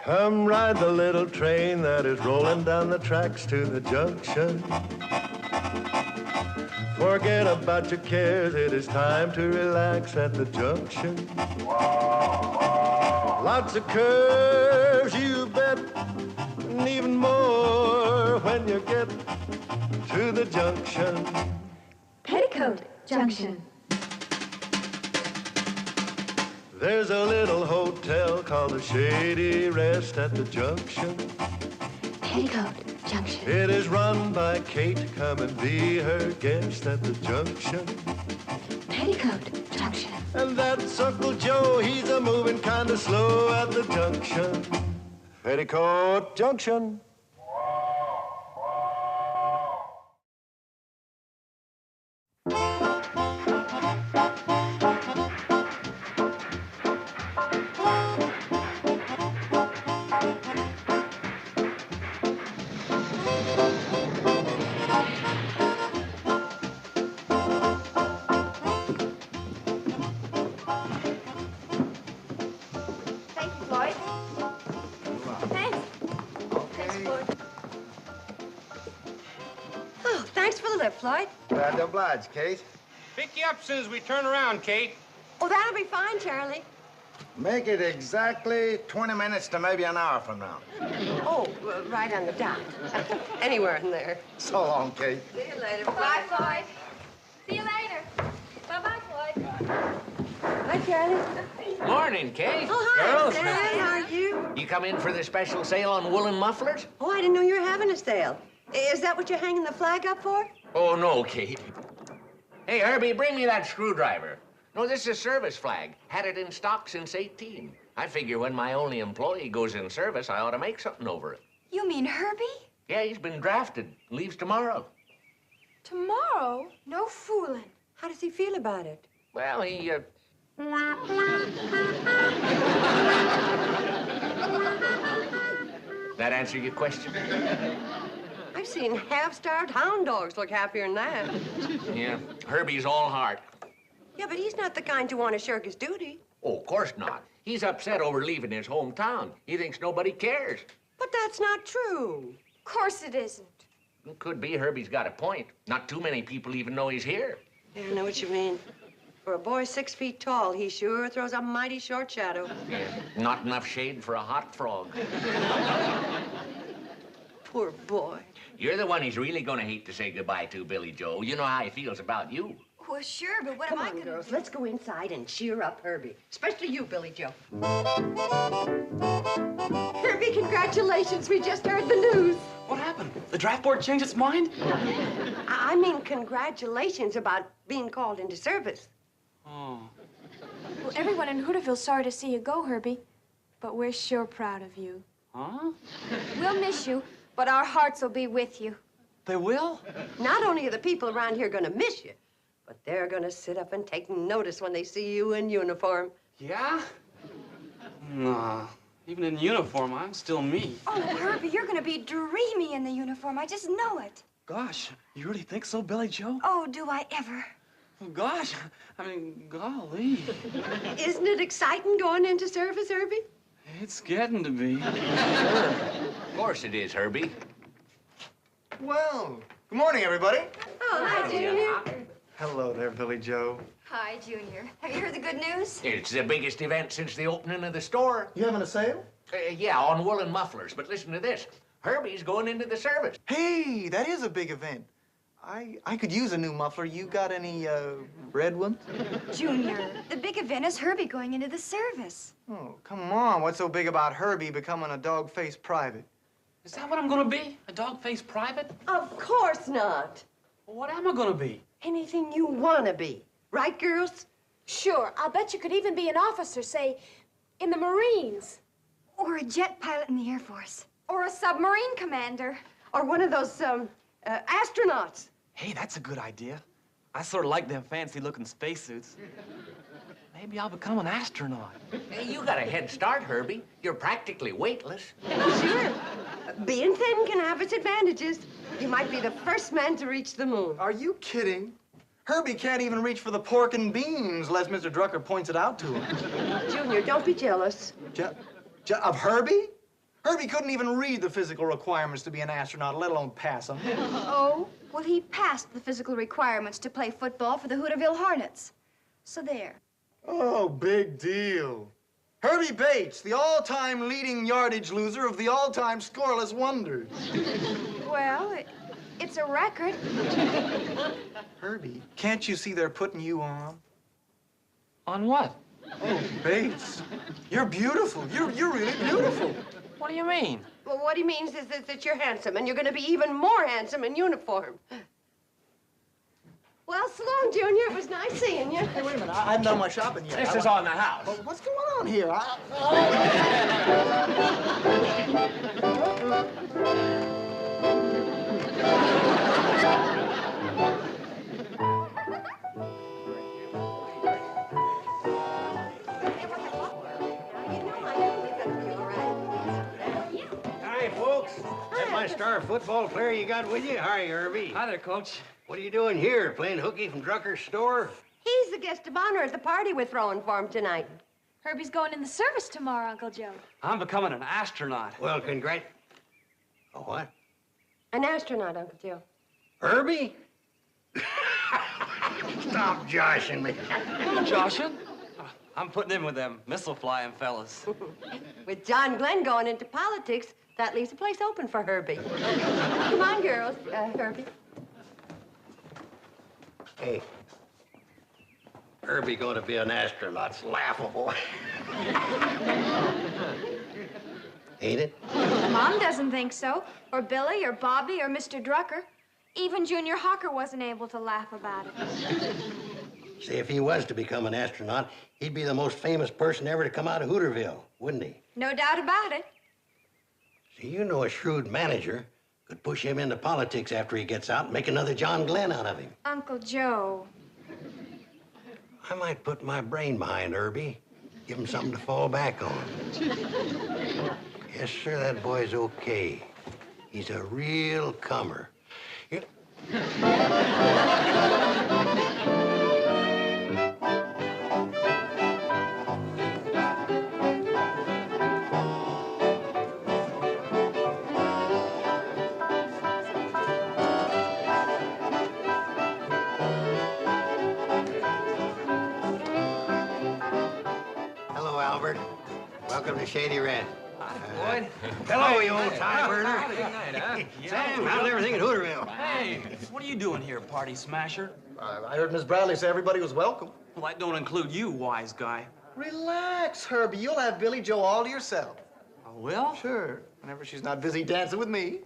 Come ride the little train that is rolling down the tracks to the junction. Forget about your cares, it is time to relax at the junction. Lots of curves, you bet, and even more when you get to the junction. Petticoat Junction. There's a little hotel called the Shady Rest at the junction. Petticoat Junction. It is run by Kate. Come and be her guest at the junction. Petticoat Junction. And that's Uncle Joe. He's a moving kind of slow at the junction. Petticoat Junction. Glad to oblige, Kate. Pick you up as soon as we turn around, Kate. Oh, that'll be fine, Charlie. Make it exactly 20 minutes to maybe an hour from now. Oh, right on the dot. Anywhere in there. So long, Kate. See you later. Bye, Floyd. See you later. Bye-bye, Floyd. Hi, Charlie. Morning, Kaye. Oh, hi, Girls. Dan. How are you? You come in for the special sale on woolen mufflers? Oh, I didn't know you were having a sale. Is that what you're hanging the flag up for? Oh, no, Kate. Hey, Herby, bring me that screwdriver. No, this is a service flag. Had it in stock since 18. I figure when my only employee goes in service, I ought to make something over it. You mean Herby? Yeah, he's been drafted. Leaves tomorrow. Tomorrow? No fooling. How does he feel about it? Well, he, That answer your question? I've seen half-starved hound dogs look happier than that. Yeah, Herby's all heart. Yeah, but he's not the kind to want to shirk his duty. Oh, of course not. He's upset over leaving his hometown. He thinks nobody cares. But that's not true. Of course it isn't. It could be Herby's got a point. Not too many people even know he's here. Yeah, I know what you mean. For a boy 6 feet tall, he sure throws a mighty short shadow. Yeah, not enough shade for a hot frog. Poor boy. You're the one he's really gonna hate to say goodbye to, Billie Jo. You know how he feels about you. Well, sure, but what Come am I on, gonna girls, do? let's go inside and cheer up Herby. Especially you, Billie Jo. Herby, congratulations. We just heard the news. What happened? The draft board changed its mind? I mean, congratulations about being called into service. Oh. Well, everyone in Hooterville's sorry to see you go, Herby. But we're sure proud of you. Huh? We'll miss you, but our hearts will be with you. They will? Not only are the people around here going to miss you, but they're going to sit up and take notice when they see you in uniform. Yeah? Nah. Even in uniform, I'm still me. Oh, Herby, you're gonna be dreamy in the uniform. I just know it. Gosh, you really think so, Billie Jo? Oh, do I ever? Oh, gosh, I mean, golly. Isn't it exciting going into service, Herby? It's getting to be. Sure. Of course it is, Herby. Well, good morning, everybody. Oh, hi, Junior. Hello there, Billie Jo. Hi, Junior. Have you heard the good news? It's the biggest event since the opening of the store. You having a sale? Yeah, on woolen mufflers. But listen to this. Herby's going into the service. Hey, that is a big event. I could use a new muffler. You got any, red ones? Junior, the big event is Herby going into the service. Oh, come on. What's so big about Herby becoming a dog-faced private? Is that what I'm gonna be? A dog-faced private? Of course not. Well, what am I gonna be? Anything you want to be. Right, girls? Sure, I'll bet you could even be an officer, say, in the Marines. Or a jet pilot in the Air Force. Or a submarine commander. Or one of those, astronauts. Hey, that's a good idea. I sort of like them fancy-looking spacesuits. Maybe I'll become an astronaut. Hey, you got a head start, Herby. You're practically weightless. Sure. Being thin can have its advantages. You might be the first man to reach the moon. Are you kidding? Herby can't even reach for the pork and beans unless Mr. Drucker points it out to him. Junior, don't be jealous. Of Herby? Herby couldn't even read the physical requirements to be an astronaut, let alone pass them. Oh, well, he passed the physical requirements to play football for the Hooterville Hornets. So there. Oh, big deal. Herby Bates, the all-time leading yardage loser of the all-time scoreless wonders. Well, it's a record. Herby, can't you see they're putting you on? On what? Oh, Bates, you're beautiful. You're really beautiful. What do you mean? Well, what he means is that you're handsome, and you're going to be even more handsome in uniform. Well, so long, Junior. It was nice seeing you. Hey, wait a minute. I haven't done my shopping yet. This is on the house. Well, what's going on here? Hi, folks. That my star football player you got with you? Hi, Herby. Hi there, Coach. What are you doing here? Playing hooky from Drucker's store? He's the guest of honor at the party we're throwing for him tonight. Herbie's going in the service tomorrow, Uncle Joe. I'm becoming an astronaut. Well, Oh, what? An astronaut, Uncle Joe. Herby? Stop joshing me. I'm joshing. I'm putting in with them missile-flying fellas. With John Glenn going into politics, that leaves a place open for Herby. Come on, girls. Herby. Hey, Herby going to be an astronaut's laughable. Ain't it? Mom doesn't think so. Or Billy, or Bobbie, or Mr. Drucker. Even Junior Hawker wasn't able to laugh about it. See, if he was to become an astronaut, he'd be the most famous person ever to come out of Hooterville, wouldn't he? No doubt about it. See, you know a shrewd manager could push him into politics after he gets out and make another John Glenn out of him. Uncle Joe. I might put my brain behind Herby, give him something to fall back on. Yes, sir, that boy's okay. He's a real comer. Hello, Albert. Welcome to Shady Rest. Boyd. Hello, you old time burner. Howdy, good night, huh? Sam, how's everything in Hooterville? Hey, what are you doing here, party smasher? I heard Miss Bradley say everybody was welcome. Well, that don't include you, wise guy. Relax, Herby. You'll have Billie Jo all to yourself. Oh, well? Sure, whenever she's not busy dancing with me.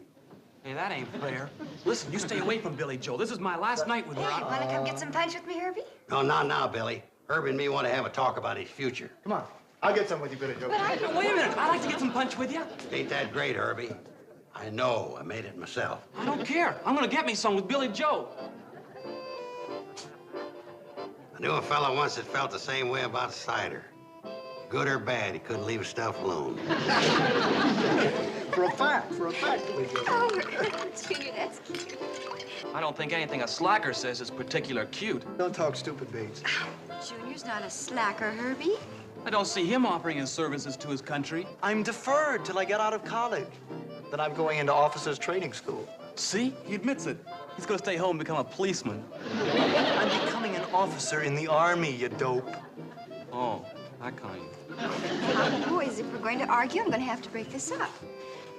Hey, that ain't fair. Listen, you stay away from Billie Jo. This is my last night with her. Hey, wanna come get some punch with me, Herby? No, not now, Billy. Herb and me want to have a talk about his future. Come on. I'll get some with you, Billie Jo. Wait a minute. I'd like to get some punch with you. Ain't that great, Herbie? I know. I made it myself. I don't care. I'm gonna get me some with Billie Jo. I knew a fellow once that felt the same way about cider. Good or bad, he couldn't leave his stuff alone. For a fact, Billie Jo. Oh, Junior, that's cute. I don't think anything a slacker says is particular cute. Don't talk stupid, Bates. Junior's not a slacker, Herby. I don't see him offering his services to his country. I'm deferred till I get out of college. Then I'm going into officers' training school. See? He admits it. He's gonna stay home and become a policeman. I'm becoming an officer in the Army, you dope. Oh, that kind. Boys, if we're going to argue, I'm going to have to break this up.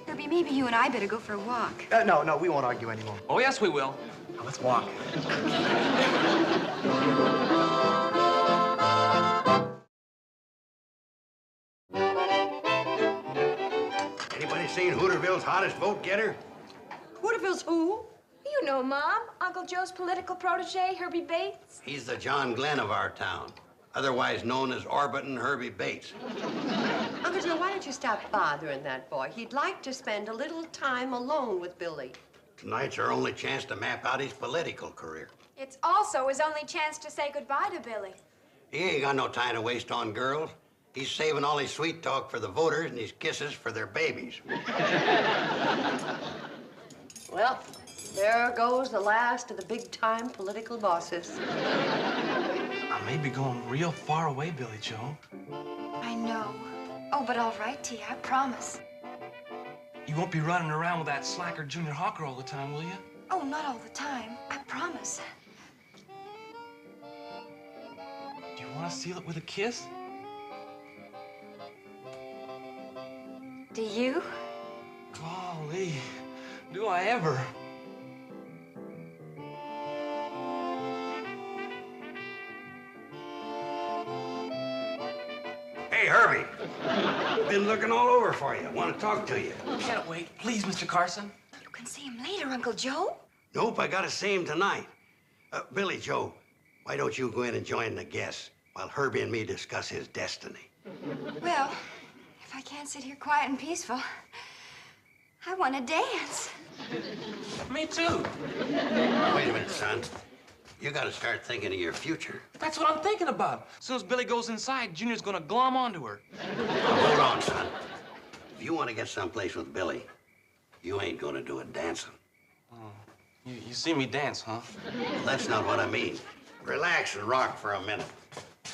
Herby, maybe you and I better go for a walk. No, we won't argue anymore. Oh, yes, we will. Now, let's walk. Anybody seen Hooterville's hottest vote getter? Hooterville's who? You know, Mom. Uncle Joe's political protege, Herby Bates. He's the John Glenn of our town, otherwise known as Orbitin' Herby Bates. Uncle Joe, why don't you stop bothering that boy? He'd like to spend a little time alone with Billy. Tonight's our only chance to map out his political career. It's also his only chance to say goodbye to Billy. He ain't got no time to waste on girls. He's saving all his sweet talk for the voters and his kisses for their babies. Well, there goes the last of the big-time political bosses. I may be going real far away, Billie Jo. I know. Oh, but all right, T, I promise. You won't be running around with that slacker Junior Hawker all the time, will you? Oh, not all the time. I promise. Do you want to seal it with a kiss? Do you? Golly, do I ever? Hey, Herby. Been looking all over for you. Want to talk to you. Can't wait. Please, Mr. Carson. You can see him later, Uncle Joe. Nope, I gotta see him tonight. Billie Jo, why don't you go in and join the guests while Herby and me discuss his destiny? Well, if I can't sit here quiet and peaceful, I want to dance. Me too. Wait a minute, son. You gotta start thinking of your future. That's what I'm thinking about. As soon as Billy goes inside, Junior's gonna glom onto her. Hold on, son. If you want to get someplace with Billy, you ain't gonna do it dancing. You see me dance, huh? Well, that's not what I mean. Relax and rock for a minute.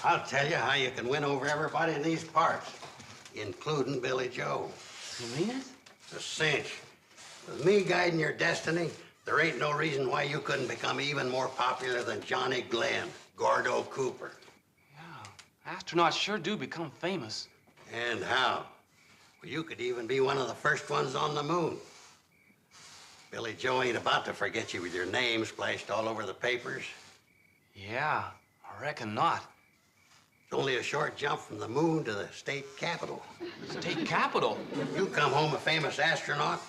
I'll tell you how you can win over everybody in these parts, including Billie Jo. You mean it? It's a cinch. With me guiding your destiny, there ain't no reason why you couldn't become even more popular than Johnny Glenn, Gordo Cooper. Yeah, astronauts sure do become famous. And how? Well, you could even be one of the first ones on the moon. Billie Jo ain't about to forget you with your name splashed all over the papers. Yeah, I reckon not. It's only a short jump from the moon to the state capitol. State capitol? You come home a famous astronaut,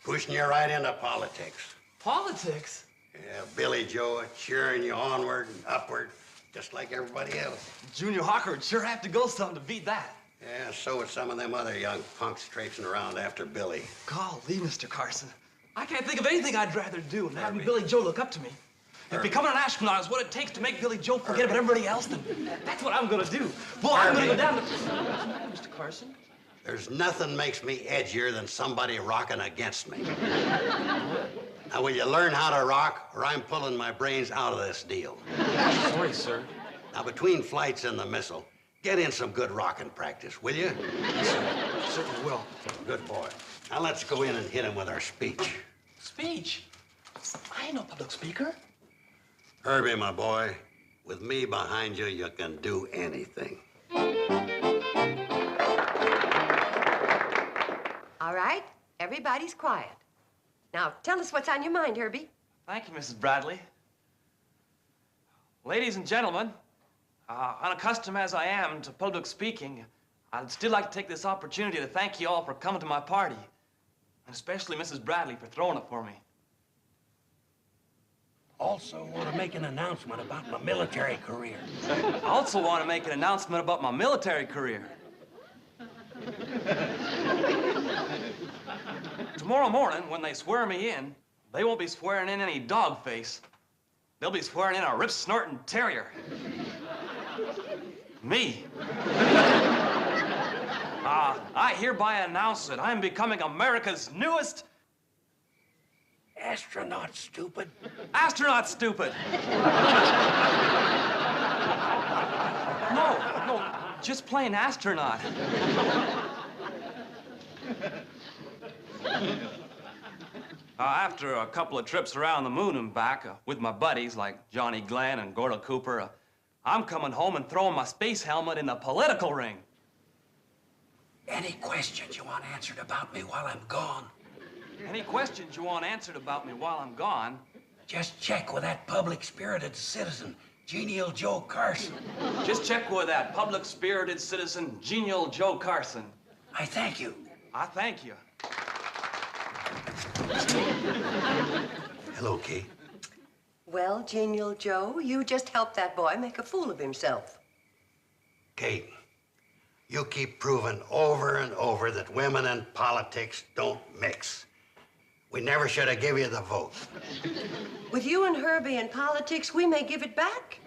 pushing you right into politics. Politics? Yeah, Billie Jo cheering you onward and upward, just like everybody else. Junior Hawker would sure have to go some to beat that. Yeah, so would some of them other young punks traipsing around after Billy. Golly, Mr. Carson. I can't think of anything I'd rather do than having Billie Jo look up to me. If becoming an astronaut is what it takes to make Billie Jo forget about everybody else, then that's what I'm gonna do. Boy, I'm gonna go down to... Mr. Carson? There's nothing makes me edgier than somebody rocking against me. Now, will you learn how to rock, or I'm pulling my brains out of this deal? Sorry, sir. Now, between flights and the missile, get in some good rocking practice, will you? Yes, sir. Certainly will. Good boy. Now, let's go in and hit him with our speech. Speech? I ain't no public speaker. Herby, my boy, with me behind you, you can do anything. All right, everybody's quiet. Now, tell us what's on your mind, Herby. Thank you, Mrs. Bradley. Ladies and gentlemen, unaccustomed as I am to public speaking, I'd still like to take this opportunity to thank you all for coming to my party, and especially Mrs. Bradley for throwing it for me. Also want to make an announcement about my military career. I also want to make an announcement about my military career. Tomorrow morning, when they swear me in, they won't be swearing in any dog face. They'll be swearing in a rip-snorting terrier. Me. I hereby announce that I'm becoming America's newest... Astronaut, stupid. Astronaut, stupid. No, just plain astronaut. After a couple of trips around the moon and back with my buddies like Johnny Glenn and Gordo Cooper, I'm coming home and throwing my space helmet in the political ring. Any questions you want answered about me while I'm gone? Any questions you want answered about me while I'm gone? Just check with that public-spirited citizen, genial Joe Carson. Just check with that public-spirited citizen, genial Joe Carson. I thank you. I thank you. Hello, Kaye. Well, genial Joe, you just helped that boy make a fool of himself. Kaye, you keep proving over and over that women and politics don't mix. We never should have given you the vote. With you and Herby in politics, we may give it back.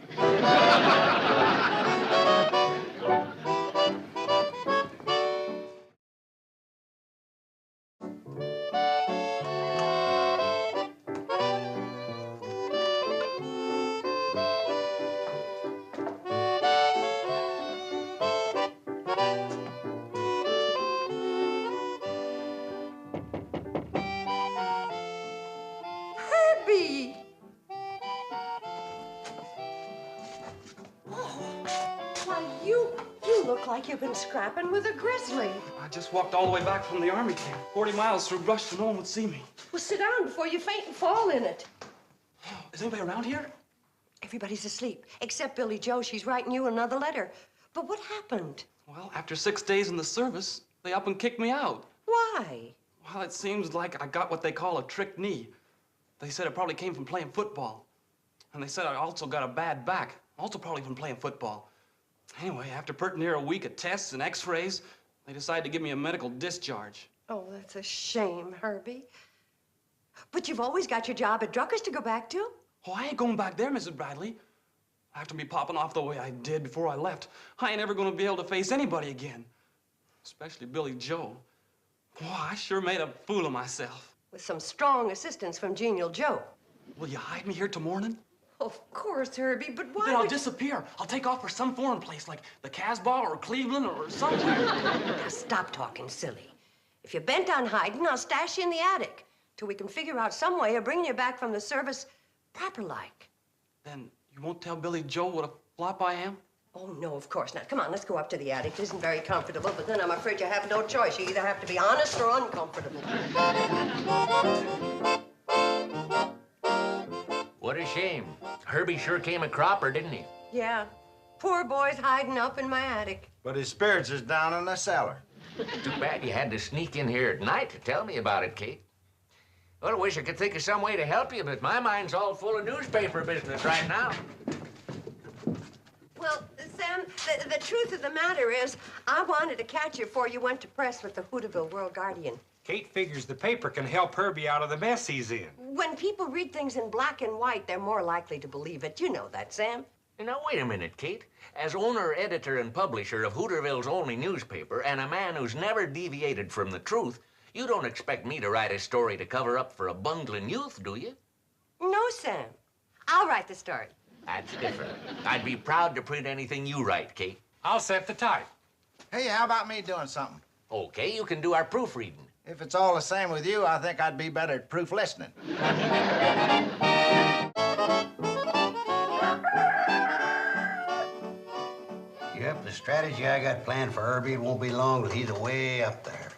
look like you've been scrapping with a grizzly. I just walked all the way back from the army camp, 40 miles through brush so no one would see me. Well, sit down before you faint and fall in it. Is anybody around here? Everybody's asleep, except Billie Jo. She's writing you another letter. But what happened? Well, after 6 days in the service, they up and kicked me out. Why? Well, it seems like I got what they call a trick knee. They said it probably came from playing football. And they said I also got a bad back, also probably from playing football. Anyway, after pretty near a week of tests and x-rays, they decided to give me a medical discharge. Oh, that's a shame, Herbie. But you've always got your job at Drucker's to go back to. Oh, I ain't going back there, Mrs. Bradley. After me popping off the way I did before I left, I ain't ever gonna be able to face anybody again. Especially Billie Jo. Boy, I sure made a fool of myself. With some strong assistance from Genial Joe. Will you hide me here till morning? Of course, Herbie, but why Then I'll would... disappear. I'll take off for some foreign place like the Casbah or Cleveland or somewhere. Now, stop talking silly. If you're bent on hiding, I'll stash you in the attic till we can figure out some way of bringing you back from the service proper-like. Then you won't tell Billie Jo what a flop I am? Oh, no, of course not. Come on, let's go up to the attic. It isn't very comfortable, but then I'm afraid you have no choice. You either have to be honest or uncomfortable. What a shame. Herbie sure came a cropper, didn't he? Yeah. Poor boy's hiding up in my attic. But his spirits is down in the cellar. Too bad you had to sneak in here at night to tell me about it, Kate. Well, I wish I could think of some way to help you, but my mind's all full of newspaper business right now. Well, Sam, the truth of the matter is, I wanted to catch you before you went to press with the Hooterville World Guardian. Kate figures the paper can help Herbie out of the mess he's in. When people read things in black and white, they're more likely to believe it. You know that, Sam. Now, wait a minute, Kate. As owner, editor, and publisher of Hooterville's only newspaper, and a man who's never deviated from the truth, you don't expect me to write a story to cover up for a bungling youth, do you? No, Sam. I'll write the story. That's different. I'd be proud to print anything you write, Kate. I'll set the type. Hey, how about me doing something? Okay, you can do our proofreading. If it's all the same with you, I think I'd be better at proof listening. Yep, the strategy I got planned for Herbie won't be long till he's way up there.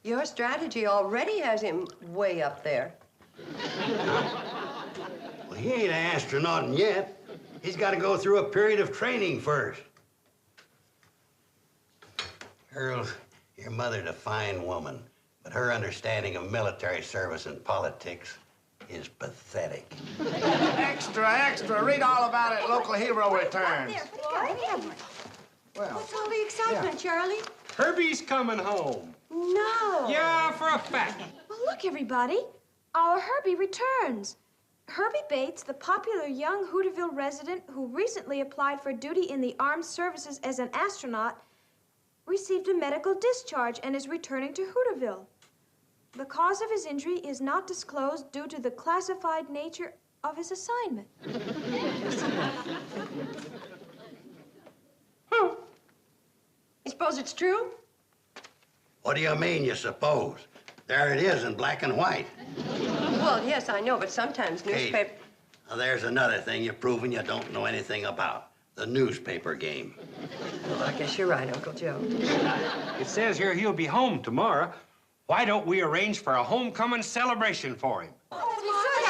Your strategy already has him way up there. Well, he ain't an astronaut yet. He's got to go through a period of training first. Earl, your mother's a fine woman, but her understanding of military service and politics is pathetic. Extra, extra. Read all about it. Local hero returns. Well, What's all the excitement, Charlie? Herbie's coming home. No. Yeah, for a fact. Well, look, everybody. Our Herbie returns. Herby Bates, the popular young Hooterville resident who recently applied for duty in the armed services as an astronaut, received a medical discharge and is returning to Hooterville. The cause of his injury is not disclosed due to the classified nature of his assignment. You suppose it's true? What do you mean, you suppose? There it is in black and white. Well, yes, I know, but sometimes newspaper... Kate, now there's another thing you're proving you don't know anything about. The newspaper game. Well, I guess you're right, Uncle Joe. It says here he'll be home tomorrow. Why don't we arrange for a homecoming celebration for him? Oh, good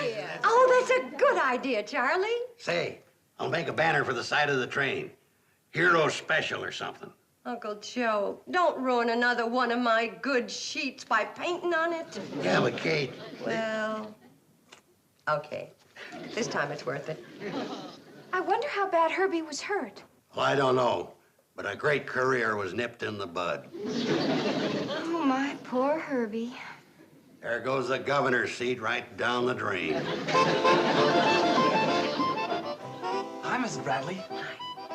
idea. Oh, that's a good idea, Charlie. Say, I'll make a banner for the side of the train. Hero special or something. Uncle Joe, don't ruin another one of my good sheets by painting on it. Yeah, but Kate... Well, okay. This time it's worth it. I wonder how bad Herbie was hurt. Well, I don't know, but a great career was nipped in the bud. Oh, my poor Herbie. There goes the governor's seat right down the drain. Hi, Mrs. Bradley.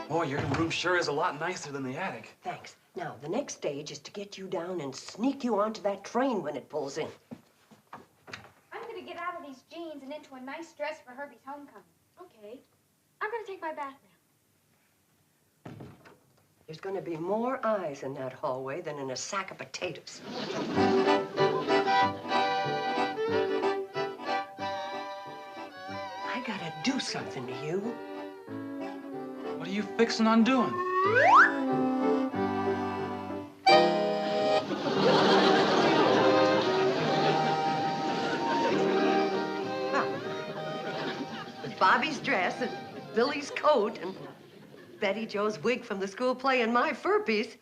Boy, your room sure is a lot nicer than the attic. Thanks. Now, the next stage is to get you down and sneak you onto that train when it pulls in. I'm gonna get out of these jeans and into a nice dress for Herbie's homecoming. Okay. I'm gonna take my bath now. There's gonna be more eyes in that hallway than in a sack of potatoes. I gotta do something to you. What are you fixing on doing? With Bobbie's dress and Billy's coat and Betty Jo's wig from the school play and my fur piece,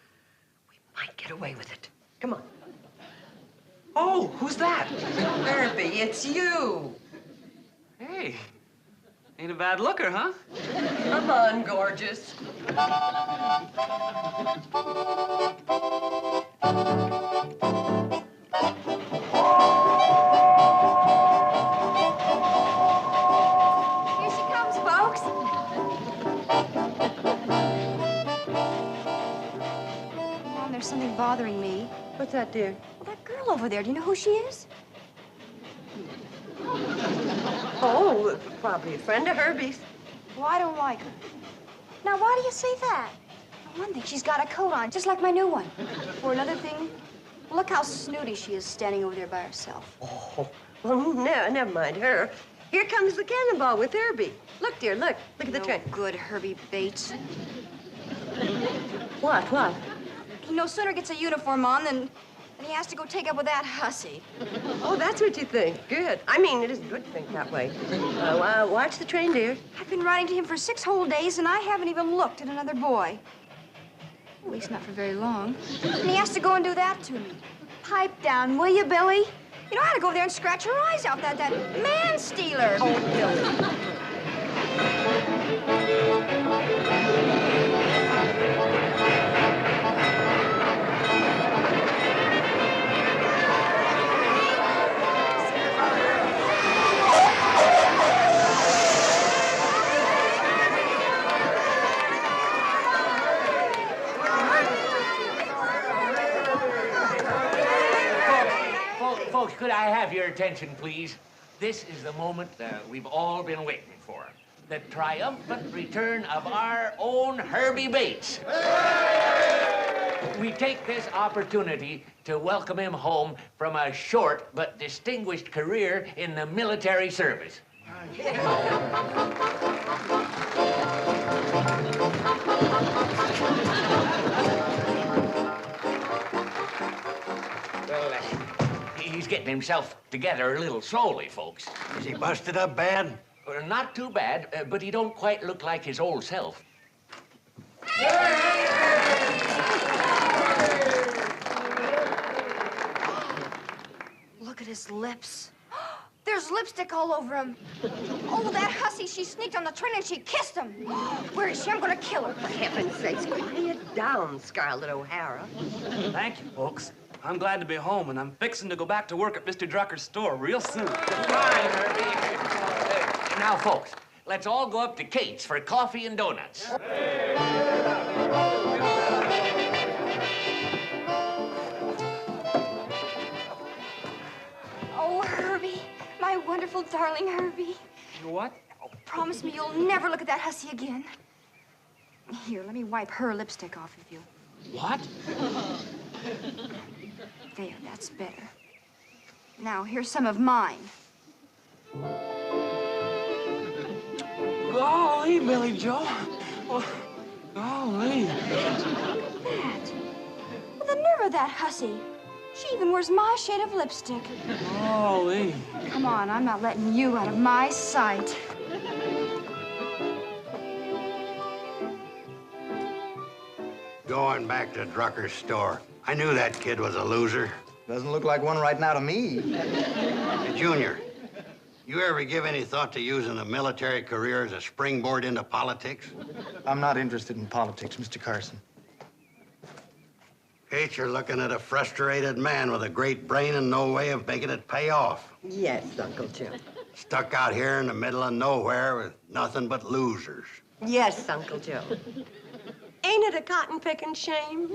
we might get away with it. Come on. Oh, who's that? Herby, it's you. Hey, ain't a bad looker, huh? Come on, gorgeous. Here she comes, folks. Mom, there's something bothering me. What's that, dear? Well, that girl over there, do you know who she is? Oh, probably a friend of Herby's. Well, I don't like her. Now, why do you say that? For one thing, she's got a coat on, just like my new one. For another thing, look how snooty she is standing over there by herself. Oh, well, never mind her. Here comes the cannonball with Herby. Look, dear, look. Look at the train. Good, Herby Bates. What? He no sooner gets a uniform on than he has to go take up with that hussy. Oh, that's what you think. Good. I mean, it isn't good to think that way. Watch the train, dear. I've been writing to him for 6 whole days, and I haven't even looked at another boy. At least not for very long. And he has to go and do that to me. Pipe down, will you, Billy? You know, I had to go there and scratch her eyes out, that man-stealer. Oh, Billy. Folks, could I have your attention, please? This is the moment we've all been waiting for. The triumphant return of our own Herby Bates. We take this opportunity to welcome him home from a short but distinguished career in the military service. Well, he's getting himself together a little slowly, folks. Is he busted up bad? Not too bad, but he don't quite look like his old self. Look at his lips. There's lipstick all over him. Oh, that hussy, she sneaked on the train and she kissed him. Where is she? I'm gonna kill her. For heaven's sakes, quiet down, Scarlett O'Hara. Thank you, folks. I'm glad to be home, and I'm fixing to go back to work at Mr. Drucker's store real soon. Fine, Herby. Now, folks, let's all go up to Kate's for coffee and donuts. Oh, Herby, my wonderful darling Herby. What? Oh, promise me you'll never look at that hussy again. Here, let me wipe her lipstick off of you. What? There, that's better. Now, here's some of mine. Golly, Billie Jo. Oh, golly. That. Well, the nerve of that hussy. She even wears my shade of lipstick. Golly. Come on, I'm not letting you out of my sight. Going back to Drucker's store. I knew that kid was a loser. Doesn't look like one right now to me. Hey, Junior, you ever give any thought to using a military career as a springboard into politics? I'm not interested in politics, Mr. Carson. Kate, you're looking at a frustrated man with a great brain and no way of making it pay off. Yes, Uncle Joe. Stuck out here in the middle of nowhere with nothing but losers. Yes, Uncle Joe. Ain't it a cotton-picking shame?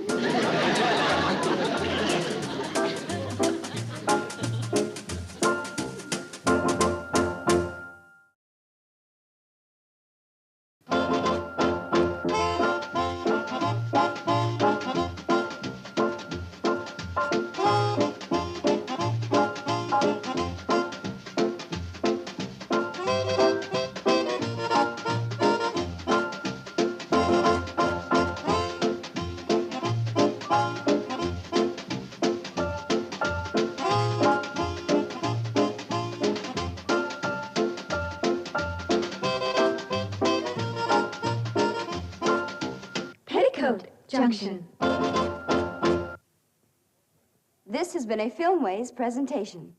Junction. This has been a Filmways presentation.